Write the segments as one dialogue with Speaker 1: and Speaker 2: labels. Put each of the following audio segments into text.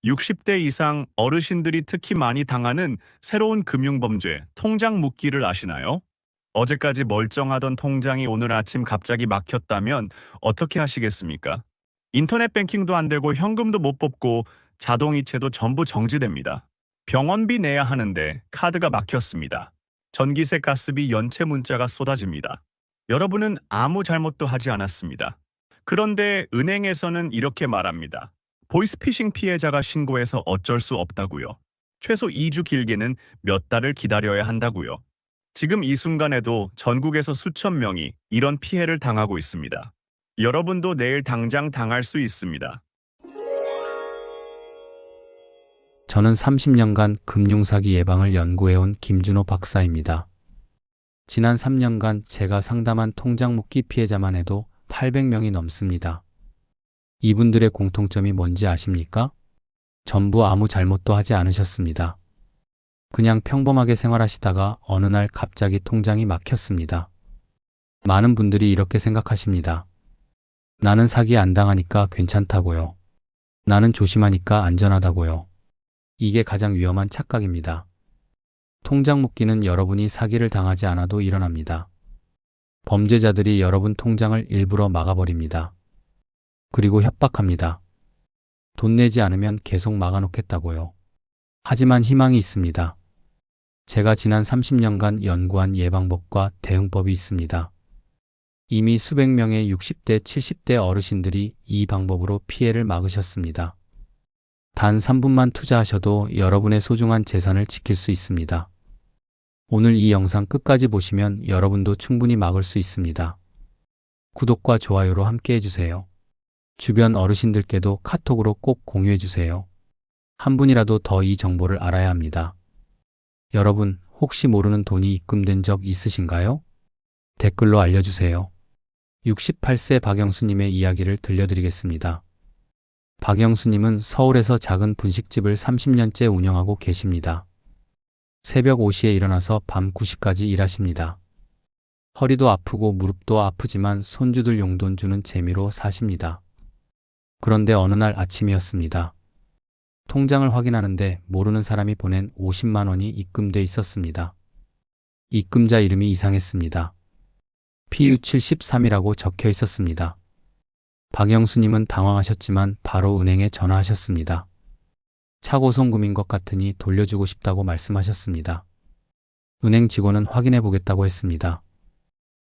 Speaker 1: 60대 이상 어르신들이 특히 많이 당하는 새로운 금융범죄, 통장 묶기를 아시나요? 어제까지 멀쩡하던 통장이 오늘 아침 갑자기 막혔다면 어떻게 하시겠습니까? 인터넷 뱅킹도 안 되고 현금도 못 뽑고 자동이체도 전부 정지됩니다. 병원비 내야 하는데 카드가 막혔습니다. 전기세 가스비 연체 문자가 쏟아집니다. 여러분은 아무 잘못도 하지 않았습니다. 그런데 은행에서는 이렇게 말합니다. 보이스피싱 피해자가 신고해서 어쩔 수 없다고요. 최소 2주 길게는 몇 달을 기다려야 한다고요. 지금 이 순간에도 전국에서 수천 명이 이런 피해를 당하고 있습니다. 여러분도 내일 당장 당할 수 있습니다.
Speaker 2: 저는 30년간 금융사기 예방을 연구해온 김준호 박사입니다. 지난 3년간 제가 상담한 통장 묶기 피해자만 해도 800명이 넘습니다. 이분들의 공통점이 뭔지 아십니까? 전부 아무 잘못도 하지 않으셨습니다. 그냥 평범하게 생활하시다가 어느 날 갑자기 통장이 막혔습니다. 많은 분들이 이렇게 생각하십니다. 나는 사기 안 당하니까 괜찮다고요. 나는 조심하니까 안전하다고요. 이게 가장 위험한 착각입니다. 통장 묶기는 여러분이 사기를 당하지 않아도 일어납니다. 범죄자들이 여러분 통장을 일부러 막아버립니다. 그리고 협박합니다. 돈 내지 않으면 계속 막아놓겠다고요. 하지만 희망이 있습니다. 제가 지난 30년간 연구한 예방법과 대응법이 있습니다. 이미 수백 명의 60대, 70대 어르신들이 이 방법으로 피해를 막으셨습니다. 단 3분만 투자하셔도 여러분의 소중한 재산을 지킬 수 있습니다. 오늘 이 영상 끝까지 보시면 여러분도 충분히 막을 수 있습니다. 구독과 좋아요로 함께 해주세요. 주변 어르신들께도 카톡으로 꼭 공유해주세요. 한 분이라도 더 이 정보를 알아야 합니다. 여러분, 혹시 모르는 돈이 입금된 적 있으신가요? 댓글로 알려주세요. 68세 박영수님의 이야기를 들려드리겠습니다. 박영수님은 서울에서 작은 분식집을 30년째 운영하고 계십니다. 새벽 5시에 일어나서 밤 9시까지 일하십니다. 허리도 아프고 무릎도 아프지만 손주들 용돈 주는 재미로 사십니다. 그런데 어느 날 아침이었습니다. 통장을 확인하는데 모르는 사람이 보낸 50만 원이 입금돼 있었습니다. 입금자 이름이 이상했습니다. PU73이라고 적혀 있었습니다. 박영수님은 당황하셨지만 바로 은행에 전화하셨습니다. 차고송금인 것 같으니 돌려주고 싶다고 말씀하셨습니다. 은행 직원은 확인해 보겠다고 했습니다.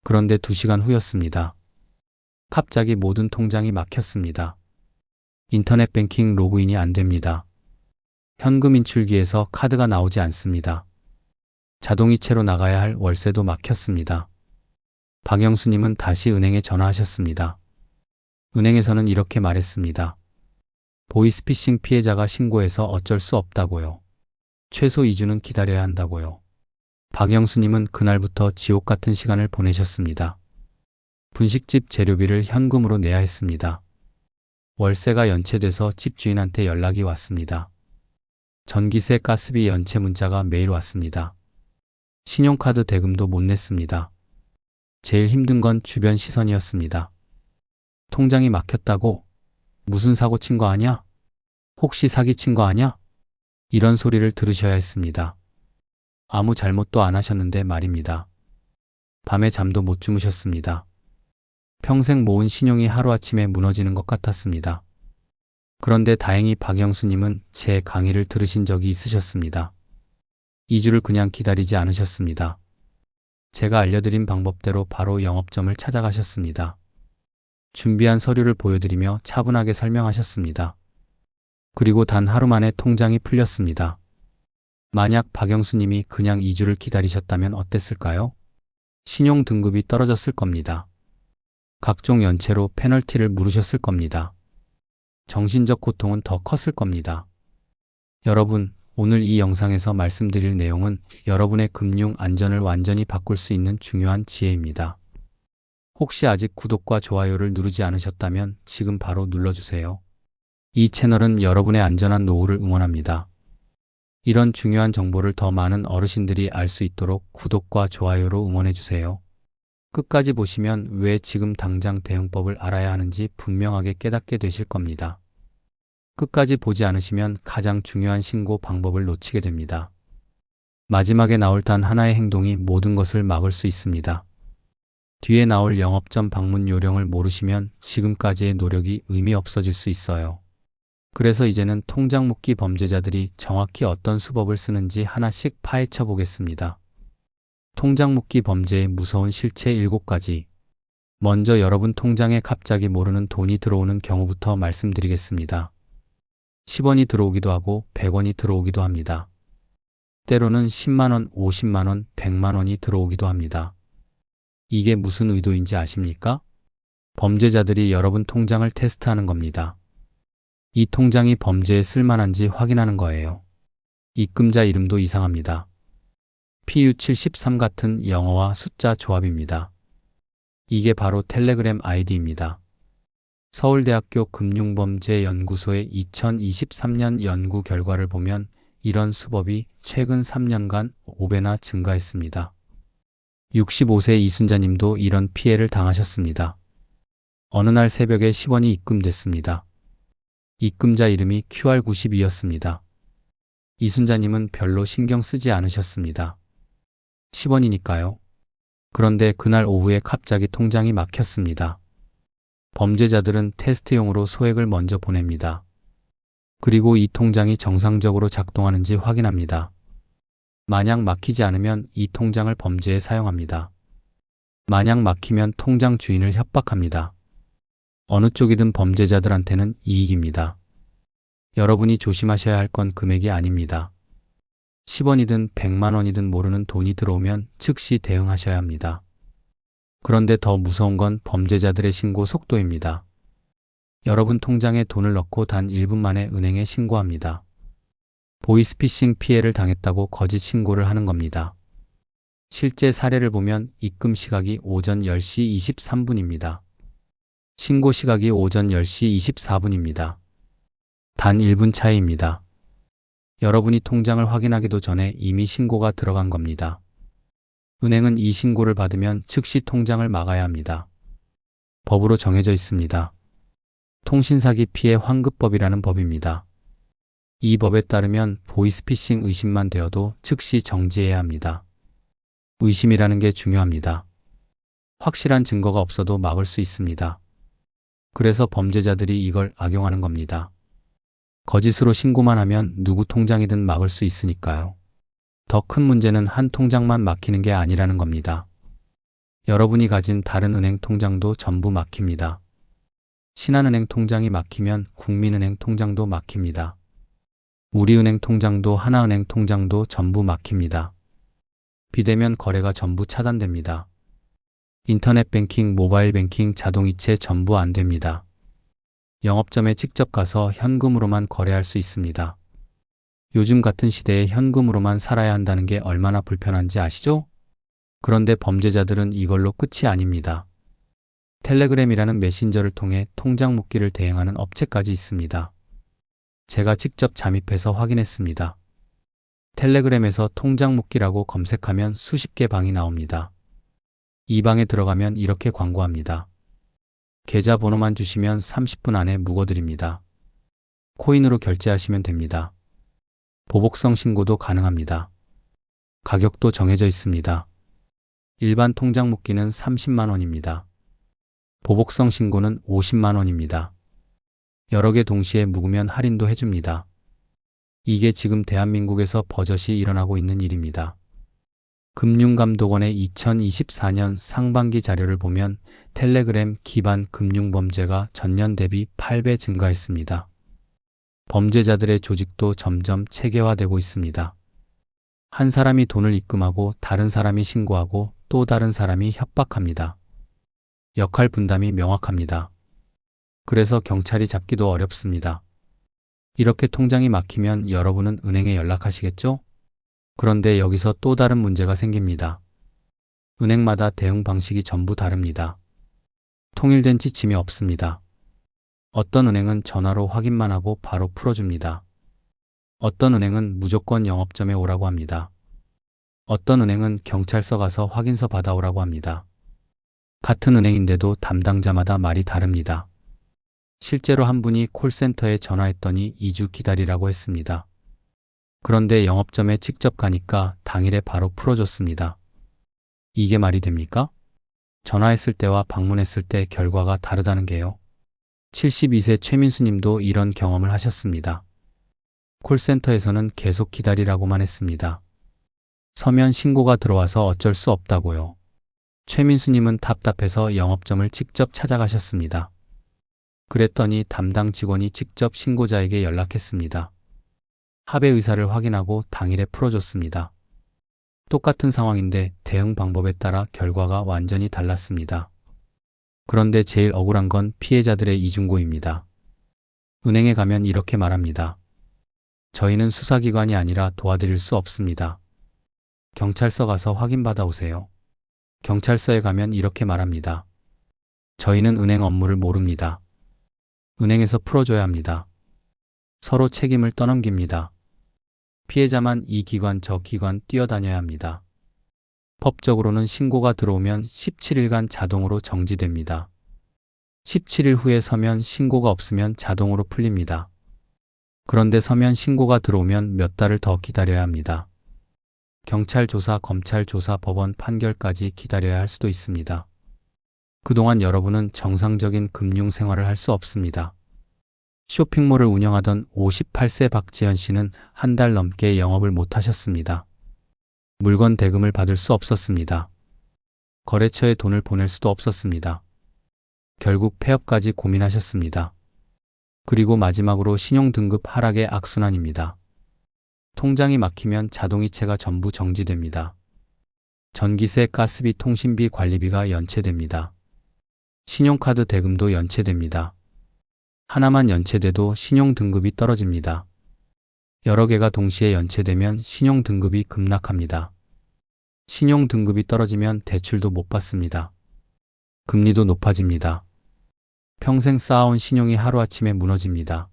Speaker 2: 그런데 2시간 후였습니다. 갑자기 모든 통장이 막혔습니다. 인터넷 뱅킹 로그인이 안 됩니다. 현금 인출기에서 카드가 나오지 않습니다. 자동이체로 나가야 할 월세도 막혔습니다. 박영수님은 다시 은행에 전화하셨습니다. 은행에서는 이렇게 말했습니다. 보이스피싱 피해자가 신고해서 어쩔 수 없다고요. 최소 2주는 기다려야 한다고요. 박영수님은 그날부터 지옥 같은 시간을 보내셨습니다. 분식집 재료비를 현금으로 내야 했습니다. 월세가 연체돼서 집주인한테 연락이 왔습니다. 전기세 가스비 연체 문자가 매일 왔습니다. 신용카드 대금도 못 냈습니다. 제일 힘든 건 주변 시선이었습니다. 통장이 막혔다고? 무슨 사고 친 거 아냐? 혹시 사기 친 거 아냐? 이런 소리를 들으셔야 했습니다. 아무 잘못도 안 하셨는데 말입니다. 밤에 잠도 못 주무셨습니다. 평생 모은 신용이 하루아침에 무너지는 것 같았습니다. 그런데 다행히 박영수님은 제 강의를 들으신 적이 있으셨습니다. 2주를 그냥 기다리지 않으셨습니다. 제가 알려드린 방법대로 바로 영업점을 찾아가셨습니다. 준비한 서류를 보여드리며 차분하게 설명하셨습니다. 그리고 단 하루 만에 통장이 풀렸습니다. 만약 박영수님이 그냥 2주를 기다리셨다면 어땠을까요? 신용 등급이 떨어졌을 겁니다. 각종 연체로 페널티를 물으셨을 겁니다. 정신적 고통은 더 컸을 겁니다. 여러분, 오늘 이 영상에서 말씀드릴 내용은 여러분의 금융 안전을 완전히 바꿀 수 있는 중요한 지혜입니다. 혹시 아직 구독과 좋아요를 누르지 않으셨다면 지금 바로 눌러주세요. 이 채널은 여러분의 안전한 노후를 응원합니다. 이런 중요한 정보를 더 많은 어르신들이 알 수 있도록 구독과 좋아요로 응원해주세요. 끝까지 보시면 왜 지금 당장 대응법을 알아야 하는지 분명하게 깨닫게 되실 겁니다. 끝까지 보지 않으시면 가장 중요한 신고 방법을 놓치게 됩니다. 마지막에 나올 단 하나의 행동이 모든 것을 막을 수 있습니다. 뒤에 나올 영업점 방문 요령을 모르시면 지금까지의 노력이 의미 없어질 수 있어요. 그래서 이제는 통장 묶기 범죄자들이 정확히 어떤 수법을 쓰는지 하나씩 파헤쳐 보겠습니다. 통장 묶기 범죄의 무서운 실체 7가지. 먼저 여러분 통장에 갑자기 모르는 돈이 들어오는 경우부터 말씀드리겠습니다. 10원이 들어오기도 하고 100원이 들어오기도 합니다. 때로는 10만원, 50만원, 100만원이 들어오기도 합니다. 이게 무슨 의도인지 아십니까? 범죄자들이 여러분 통장을 테스트하는 겁니다. 이 통장이 범죄에 쓸만한지 확인하는 거예요. 입금자 이름도 이상합니다. PU73 같은 영어와 숫자 조합입니다. 이게 바로 텔레그램 아이디입니다. 서울대학교 금융범죄연구소의 2023년 연구 결과를 보면 이런 수법이 최근 3년간 5배나 증가했습니다. 65세 이순자님도 이런 피해를 당하셨습니다. 어느 날 새벽에 10원이 입금됐습니다. 입금자 이름이 QR92였습니다. 이순자님은 별로 신경 쓰지 않으셨습니다. 10원이니까요. 그런데 그날 오후에 갑자기 통장이 막혔습니다. 범죄자들은 테스트용으로 소액을 먼저 보냅니다. 그리고 이 통장이 정상적으로 작동하는지 확인합니다. 만약 막히지 않으면 이 통장을 범죄에 사용합니다. 만약 막히면 통장 주인을 협박합니다. 어느 쪽이든 범죄자들한테는 이익입니다. 여러분이 조심하셔야 할 건 금액이 아닙니다. 10원이든 100만 원이든 모르는 돈이 들어오면 즉시 대응하셔야 합니다. 그런데 더 무서운 건 범죄자들의 신고 속도입니다. 여러분 통장에 돈을 넣고 단 1분 만에 은행에 신고합니다. 보이스피싱 피해를 당했다고 거짓 신고를 하는 겁니다. 실제 사례를 보면 입금 시각이 오전 10시 23분입니다. 신고 시각이 오전 10시 24분입니다. 단 1분 차이입니다. 여러분이 통장을 확인하기도 전에 이미 신고가 들어간 겁니다. 은행은 이 신고를 받으면 즉시 통장을 막아야 합니다. 법으로 정해져 있습니다. 통신사기 피해 환급법이라는 법입니다. 이 법에 따르면 보이스피싱 의심만 되어도 즉시 정지해야 합니다. 의심이라는 게 중요합니다. 확실한 증거가 없어도 막을 수 있습니다. 그래서 범죄자들이 이걸 악용하는 겁니다. 거짓으로 신고만 하면 누구 통장이든 막을 수 있으니까요. 더 큰 문제는 한 통장만 막히는 게 아니라는 겁니다. 여러분이 가진 다른 은행 통장도 전부 막힙니다. 신한은행 통장이 막히면 국민은행 통장도 막힙니다. 우리은행 통장도 하나은행 통장도 전부 막힙니다. 비대면 거래가 전부 차단됩니다. 인터넷 뱅킹, 모바일 뱅킹, 자동이체 전부 안 됩니다. 영업점에 직접 가서 현금으로만 거래할 수 있습니다. 요즘 같은 시대에 현금으로만 살아야 한다는 게 얼마나 불편한지 아시죠? 그런데 범죄자들은 이걸로 끝이 아닙니다. 텔레그램이라는 메신저를 통해 통장 묶기를 대행하는 업체까지 있습니다. 제가 직접 잠입해서 확인했습니다. 텔레그램에서 통장 묶기라고 검색하면 수십 개 방이 나옵니다. 이 방에 들어가면 이렇게 광고합니다. 계좌번호만 주시면 30분 안에 묶어드립니다. 코인으로 결제하시면 됩니다. 보복성 신고도 가능합니다. 가격도 정해져 있습니다. 일반 통장 묶기는 30만 원입니다. 보복성 신고는 50만 원입니다. 여러 개 동시에 묵으면 할인도 해줍니다. 이게 지금 대한민국에서 버젓이 일어나고 있는 일입니다. 금융감독원의 2024년 상반기 자료를 보면 텔레그램 기반 금융범죄가 전년 대비 8배 증가했습니다. 범죄자들의 조직도 점점 체계화되고 있습니다. 한 사람이 돈을 입금하고 다른 사람이 신고하고 또 다른 사람이 협박합니다. 역할 분담이 명확합니다. 그래서 경찰이 잡기도 어렵습니다. 이렇게 통장이 막히면 여러분은 은행에 연락하시겠죠? 그런데 여기서 또 다른 문제가 생깁니다. 은행마다 대응 방식이 전부 다릅니다. 통일된 지침이 없습니다. 어떤 은행은 전화로 확인만 하고 바로 풀어줍니다. 어떤 은행은 무조건 영업점에 오라고 합니다. 어떤 은행은 경찰서 가서 확인서 받아오라고 합니다. 같은 은행인데도 담당자마다 말이 다릅니다. 실제로 한 분이 콜센터에 전화했더니 2주 기다리라고 했습니다. 그런데 영업점에 직접 가니까 당일에 바로 풀어줬습니다. 이게 말이 됩니까? 전화했을 때와 방문했을 때 결과가 다르다는 게요. 72세 최민수 님도 이런 경험을 하셨습니다. 콜센터에서는 계속 기다리라고만 했습니다. 서면 신고가 들어와서 어쩔 수 없다고요. 최민수 님은 답답해서 영업점을 직접 찾아가셨습니다. 그랬더니 담당 직원이 직접 신고자에게 연락했습니다. 합의 의사를 확인하고 당일에 풀어줬습니다. 똑같은 상황인데 대응 방법에 따라 결과가 완전히 달랐습니다. 그런데 제일 억울한 건 피해자들의 이중고입니다. 은행에 가면 이렇게 말합니다. 저희는 수사기관이 아니라 도와드릴 수 없습니다. 경찰서 가서 확인받아 오세요. 경찰서에 가면 이렇게 말합니다. 저희는 은행 업무를 모릅니다. 은행에서 풀어줘야 합니다. 서로 책임을 떠넘깁니다. 피해자만 이 기관 저 기관 뛰어다녀야 합니다. 법적으로는 신고가 들어오면 17일간 자동으로 정지됩니다. 17일 후에 서면 신고가 없으면 자동으로 풀립니다. 그런데 서면 신고가 들어오면 몇 달을 더 기다려야 합니다. 경찰 조사, 검찰 조사, 법원 판결까지 기다려야 할 수도 있습니다. 그동안 여러분은 정상적인 금융 생활을 할 수 없습니다. 쇼핑몰을 운영하던 58세 박지현 씨는 한 달 넘게 영업을 못 하셨습니다. 물건 대금을 받을 수 없었습니다. 거래처에 돈을 보낼 수도 없었습니다. 결국 폐업까지 고민하셨습니다. 그리고 마지막으로 신용등급 하락의 악순환입니다. 통장이 막히면 자동이체가 전부 정지됩니다. 전기세, 가스비, 통신비, 관리비가 연체됩니다. 신용카드 대금도 연체됩니다. 하나만 연체돼도 신용등급이 떨어집니다. 여러 개가 동시에 연체되면 신용등급이 급락합니다. 신용등급이 떨어지면 대출도 못 받습니다. 금리도 높아집니다. 평생 쌓아온 신용이 하루아침에 무너집니다.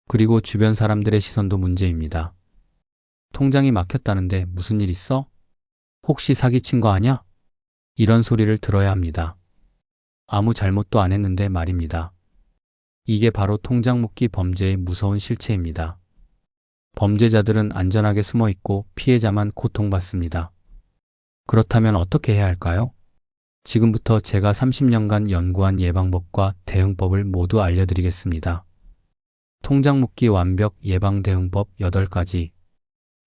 Speaker 2: 그리고 주변 사람들의 시선도 문제입니다. 통장이 막혔다는데 무슨 일 있어? 혹시 사기친 거 아냐? 이런 소리를 들어야 합니다. 아무 잘못도 안 했는데 말입니다. 이게 바로 통장 묶기 범죄의 무서운 실체입니다. 범죄자들은 안전하게 숨어 있고 피해자만 고통받습니다. 그렇다면 어떻게 해야 할까요? 지금부터 제가 30년간 연구한 예방법과 대응법을 모두 알려드리겠습니다. 통장 묶기 완벽 예방 대응법 8가지.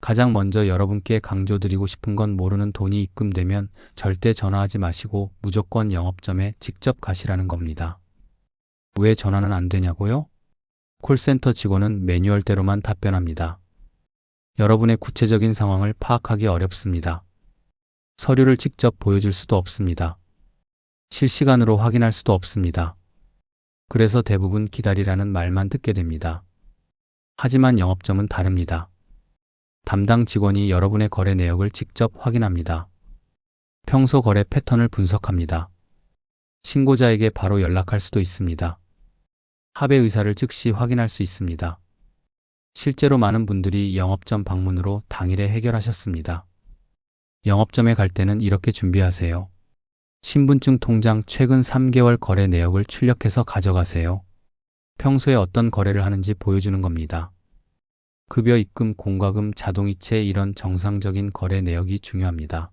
Speaker 2: 가장 먼저 여러분께 강조드리고 싶은 건 모르는 돈이 입금되면 절대 전화하지 마시고 무조건 영업점에 직접 가시라는 겁니다. 왜 전화는 안 되냐고요? 콜센터 직원은 매뉴얼대로만 답변합니다. 여러분의 구체적인 상황을 파악하기 어렵습니다. 서류를 직접 보여줄 수도 없습니다. 실시간으로 확인할 수도 없습니다. 그래서 대부분 기다리라는 말만 듣게 됩니다. 하지만 영업점은 다릅니다. 담당 직원이 여러분의 거래 내역을 직접 확인합니다. 평소 거래 패턴을 분석합니다. 신고자에게 바로 연락할 수도 있습니다. 합의 의사를 즉시 확인할 수 있습니다. 실제로 많은 분들이 영업점 방문으로 당일에 해결하셨습니다. 영업점에 갈 때는 이렇게 준비하세요. 신분증, 통장, 최근 3개월 거래 내역을 출력해서 가져가세요. 평소에 어떤 거래를 하는지 보여주는 겁니다. 급여, 입금, 공과금, 자동이체 이런 정상적인 거래 내역이 중요합니다.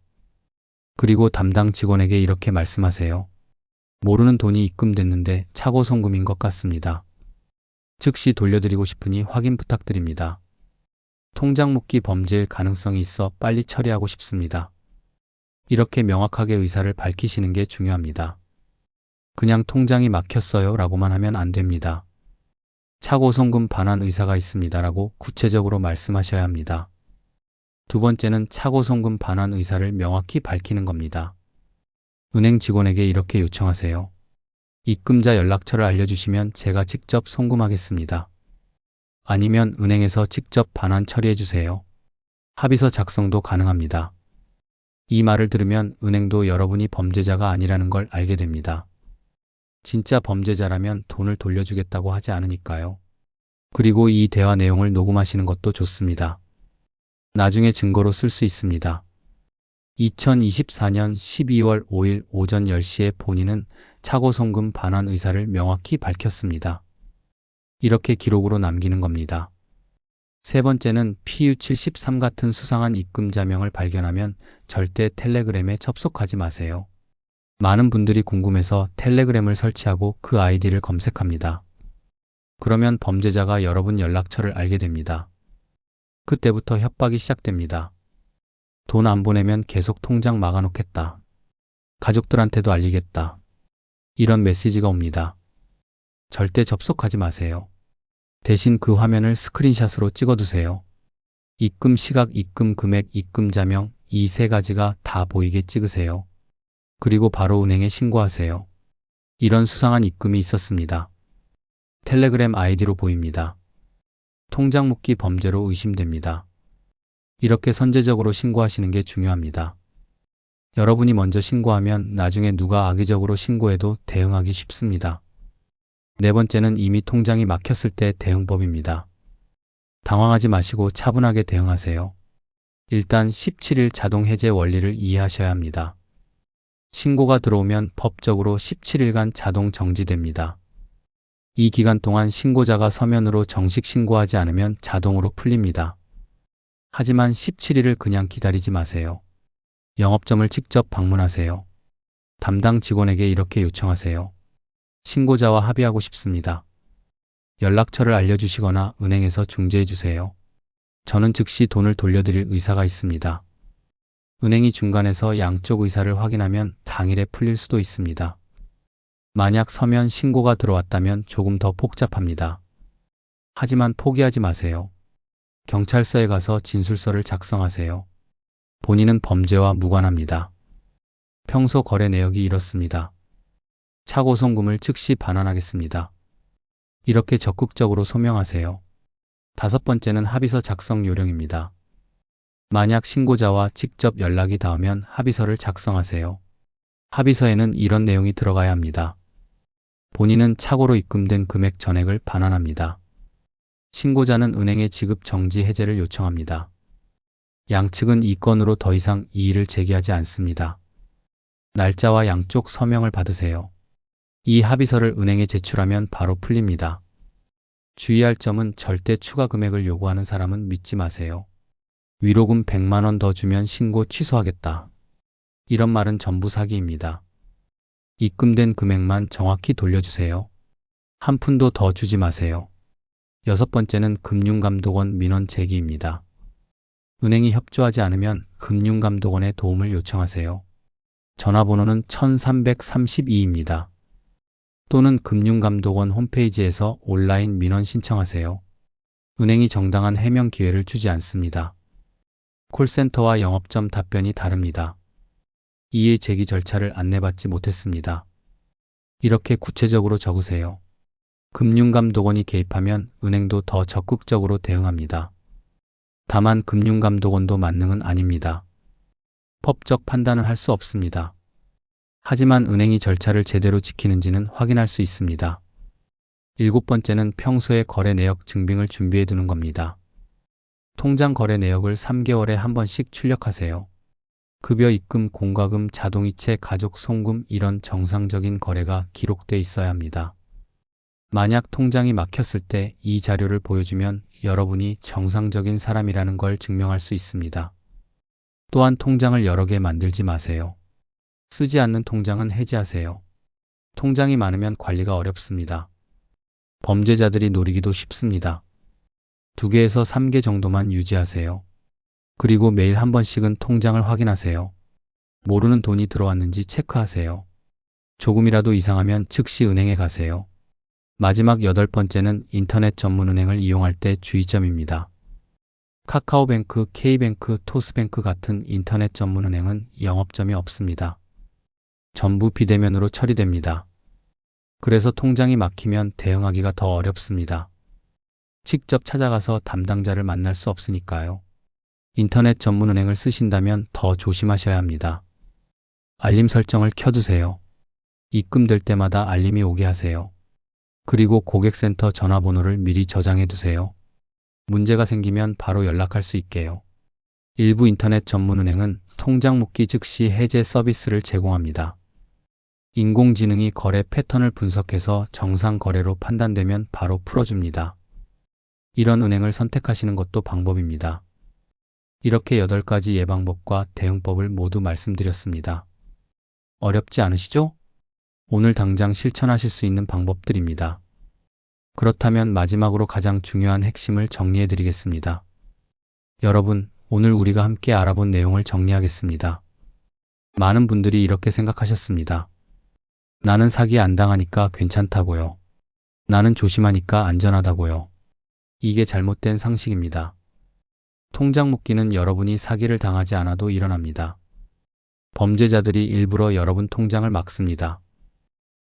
Speaker 2: 그리고 담당 직원에게 이렇게 말씀하세요. 모르는 돈이 입금됐는데 차고 송금인 것 같습니다. 즉시 돌려드리고 싶으니 확인 부탁드립니다. 통장 묶기 범죄일 가능성이 있어 빨리 처리하고 싶습니다. 이렇게 명확하게 의사를 밝히시는 게 중요합니다. 그냥 통장이 막혔어요 라고만 하면 안 됩니다. 차고 송금 반환 의사가 있습니다 라고 구체적으로 말씀하셔야 합니다. 두 번째는 차고 송금 반환 의사를 명확히 밝히는 겁니다. 은행 직원에게 이렇게 요청하세요. 입금자 연락처를 알려주시면 제가 직접 송금하겠습니다. 아니면 은행에서 직접 반환 처리해 주세요. 합의서 작성도 가능합니다. 이 말을 들으면 은행도 여러분이 범죄자가 아니라는 걸 알게 됩니다. 진짜 범죄자라면 돈을 돌려주겠다고 하지 않으니까요. 그리고 이 대화 내용을 녹음하시는 것도 좋습니다. 나중에 증거로 쓸 수 있습니다. 2024년 12월 5일 오전 10시에 본인은 차고 송금 반환 의사를 명확히 밝혔습니다. 이렇게 기록으로 남기는 겁니다. 세 번째는 PU73 같은 수상한 입금 자명을 발견하면 절대 텔레그램에 접속하지 마세요. 많은 분들이 궁금해서 텔레그램을 설치하고 그 아이디를 검색합니다. 그러면 범죄자가 여러분 연락처를 알게 됩니다. 그때부터 협박이 시작됩니다. 돈 안 보내면 계속 통장 막아놓겠다. 가족들한테도 알리겠다. 이런 메시지가 옵니다. 절대 접속하지 마세요. 대신 그 화면을 스크린샷으로 찍어두세요. 입금 시각, 입금 금액, 입금 자명 이 세 가지가 다 보이게 찍으세요. 그리고 바로 은행에 신고하세요. 이런 수상한 입금이 있었습니다. 텔레그램 아이디로 보입니다. 통장 묵기 범죄로 의심됩니다. 이렇게 선제적으로 신고하시는 게 중요합니다. 여러분이 먼저 신고하면 나중에 누가 악의적으로 신고해도 대응하기 쉽습니다. 네 번째는 이미 통장이 막혔을 때 대응법입니다. 당황하지 마시고 차분하게 대응하세요. 일단 17일 자동 해제 원리를 이해하셔야 합니다. 신고가 들어오면 법적으로 17일간 자동 정지됩니다. 이 기간 동안 신고자가 서면으로 정식 신고하지 않으면 자동으로 풀립니다. 하지만 17일을 그냥 기다리지 마세요. 영업점을 직접 방문하세요. 담당 직원에게 이렇게 요청하세요. 신고자와 합의하고 싶습니다. 연락처를 알려주시거나 은행에서 중재해 주세요. 저는 즉시 돈을 돌려드릴 의사가 있습니다. 은행이 중간에서 양쪽 의사를 확인하면 당일에 풀릴 수도 있습니다. 만약 서면 신고가 들어왔다면 조금 더 복잡합니다. 하지만 포기하지 마세요. 경찰서에 가서 진술서를 작성하세요. 본인은 범죄와 무관합니다. 평소 거래 내역이 이렇습니다. 차고 송금을 즉시 반환하겠습니다. 이렇게 적극적으로 소명하세요. 다섯 번째는 합의서 작성 요령입니다. 만약 신고자와 직접 연락이 닿으면 합의서를 작성하세요. 합의서에는 이런 내용이 들어가야 합니다. 본인은 차고로 입금된 금액 전액을 반환합니다. 신고자는 은행에 지급 정지 해제를 요청합니다. 양측은 이 건으로 더 이상 이의를 제기하지 않습니다. 날짜와 양쪽 서명을 받으세요. 이 합의서를 은행에 제출하면 바로 풀립니다. 주의할 점은 절대 추가 금액을 요구하는 사람은 믿지 마세요. 위로금 100만 원 더 주면 신고 취소하겠다. 이런 말은 전부 사기입니다. 입금된 금액만 정확히 돌려주세요. 한 푼도 더 주지 마세요. 여섯 번째는 금융감독원 민원 제기입니다. 은행이 협조하지 않으면 금융감독원에 도움을 요청하세요. 전화번호는 1332입니다. 또는 금융감독원 홈페이지에서 온라인 민원 신청하세요. 은행이 정당한 해명 기회를 주지 않습니다. 콜센터와 영업점 답변이 다릅니다. 이의 제기 절차를 안내받지 못했습니다. 이렇게 구체적으로 적으세요. 금융감독원이 개입하면 은행도 더 적극적으로 대응합니다. 다만 금융감독원도 만능은 아닙니다. 법적 판단을 할 수 없습니다. 하지만 은행이 절차를 제대로 지키는지는 확인할 수 있습니다. 일곱 번째는 평소에 거래 내역 증빙을 준비해 두는 겁니다. 통장 거래 내역을 3개월에 한 번씩 출력하세요. 급여 입금, 공과금, 자동이체, 가족 송금 이런 정상적인 거래가 기록돼 있어야 합니다. 만약 통장이 막혔을 때 이 자료를 보여주면 여러분이 정상적인 사람이라는 걸 증명할 수 있습니다. 또한 통장을 여러 개 만들지 마세요. 쓰지 않는 통장은 해지하세요. 통장이 많으면 관리가 어렵습니다. 범죄자들이 노리기도 쉽습니다. 2개에서 3개 정도만 유지하세요. 그리고 매일 한 번씩은 통장을 확인하세요. 모르는 돈이 들어왔는지 체크하세요. 조금이라도 이상하면 즉시 은행에 가세요. 마지막 8번째는 인터넷 전문은행을 이용할 때 주의점입니다. 카카오뱅크, K뱅크, 토스뱅크 같은 인터넷 전문은행은 영업점이 없습니다. 전부 비대면으로 처리됩니다. 그래서 통장이 막히면 대응하기가 더 어렵습니다. 직접 찾아가서 담당자를 만날 수 없으니까요. 인터넷 전문은행을 쓰신다면 더 조심하셔야 합니다. 알림 설정을 켜두세요. 입금될 때마다 알림이 오게 하세요. 그리고 고객센터 전화번호를 미리 저장해 두세요. 문제가 생기면 바로 연락할 수 있게요. 일부 인터넷 전문은행은 통장 묶기 즉시 해제 서비스를 제공합니다. 인공지능이 거래 패턴을 분석해서 정상 거래로 판단되면 바로 풀어줍니다. 이런 은행을 선택하시는 것도 방법입니다. 이렇게 8가지 예방법과 대응법을 모두 말씀드렸습니다. 어렵지 않으시죠? 오늘 당장 실천하실 수 있는 방법들입니다. 그렇다면 마지막으로 가장 중요한 핵심을 정리해 드리겠습니다. 여러분, 오늘 우리가 함께 알아본 내용을 정리하겠습니다. 많은 분들이 이렇게 생각하셨습니다. 나는 사기 안 당하니까 괜찮다고요. 나는 조심하니까 안전하다고요. 이게 잘못된 상식입니다. 통장 묶기는 여러분이 사기를 당하지 않아도 일어납니다. 범죄자들이 일부러 여러분 통장을 막습니다.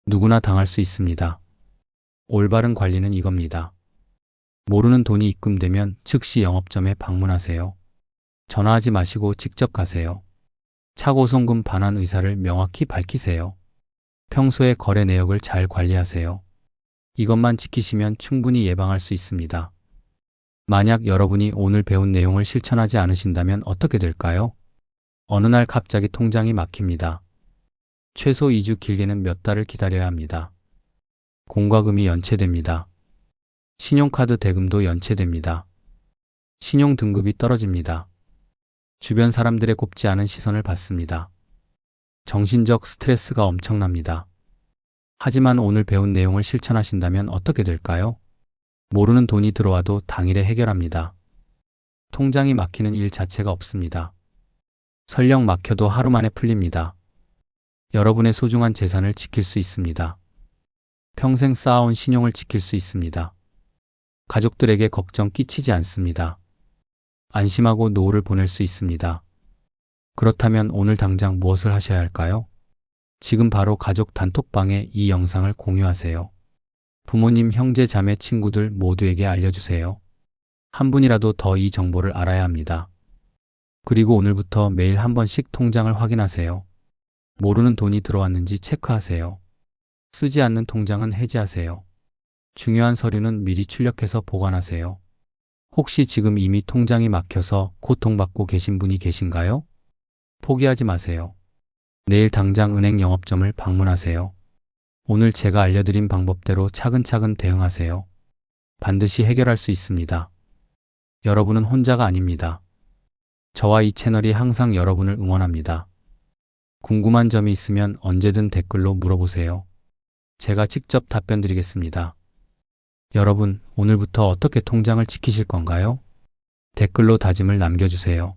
Speaker 2: 누구나 당할 수 있습니다. 올바른 관리는 이겁니다. 모르는 돈이 입금되면 즉시 영업점에 방문하세요. 전화하지 마시고 직접 가세요. 차고송금 반환 의사를 명확히 밝히세요. 평소에 거래 내역을 잘 관리하세요. 이것만 지키시면 충분히 예방할 수 있습니다. 만약 여러분이 오늘 배운 내용을 실천하지 않으신다면 어떻게 될까요? 어느 날 갑자기 통장이 막힙니다. 최소 2주 길게는 몇 달을 기다려야 합니다. 공과금이 연체됩니다. 신용카드 대금도 연체됩니다. 신용 등급이 떨어집니다. 주변 사람들의 곱지 않은 시선을 받습니다. 정신적 스트레스가 엄청납니다. 하지만 오늘 배운 내용을 실천하신다면 어떻게 될까요? 모르는 돈이 들어와도 당일에 해결합니다. 통장이 막히는 일 자체가 없습니다. 설령 막혀도 하루 만에 풀립니다. 여러분의 소중한 재산을 지킬 수 있습니다. 평생 쌓아온 신용을 지킬 수 있습니다. 가족들에게 걱정 끼치지 않습니다. 안심하고 노후를 보낼 수 있습니다. 그렇다면 오늘 당장 무엇을 하셔야 할까요? 지금 바로 가족 단톡방에 이 영상을 공유하세요. 부모님, 형제, 자매, 친구들 모두에게 알려주세요. 한 분이라도 더 이 정보를 알아야 합니다. 그리고 오늘부터 매일 한 번씩 통장을 확인하세요. 모르는 돈이 들어왔는지 체크하세요. 쓰지 않는 통장은 해지하세요. 중요한 서류는 미리 출력해서 보관하세요. 혹시 지금 이미 통장이 막혀서 고통받고 계신 분이 계신가요? 포기하지 마세요. 내일 당장 은행 영업점을 방문하세요. 오늘 제가 알려드린 방법대로 차근차근 대응하세요. 반드시 해결할 수 있습니다. 여러분은 혼자가 아닙니다. 저와 이 채널이 항상 여러분을 응원합니다. 궁금한 점이 있으면 언제든 댓글로 물어보세요. 제가 직접 답변 드리겠습니다. 여러분, 오늘부터 어떻게 통장을 지키실 건가요? 댓글로 다짐을 남겨주세요.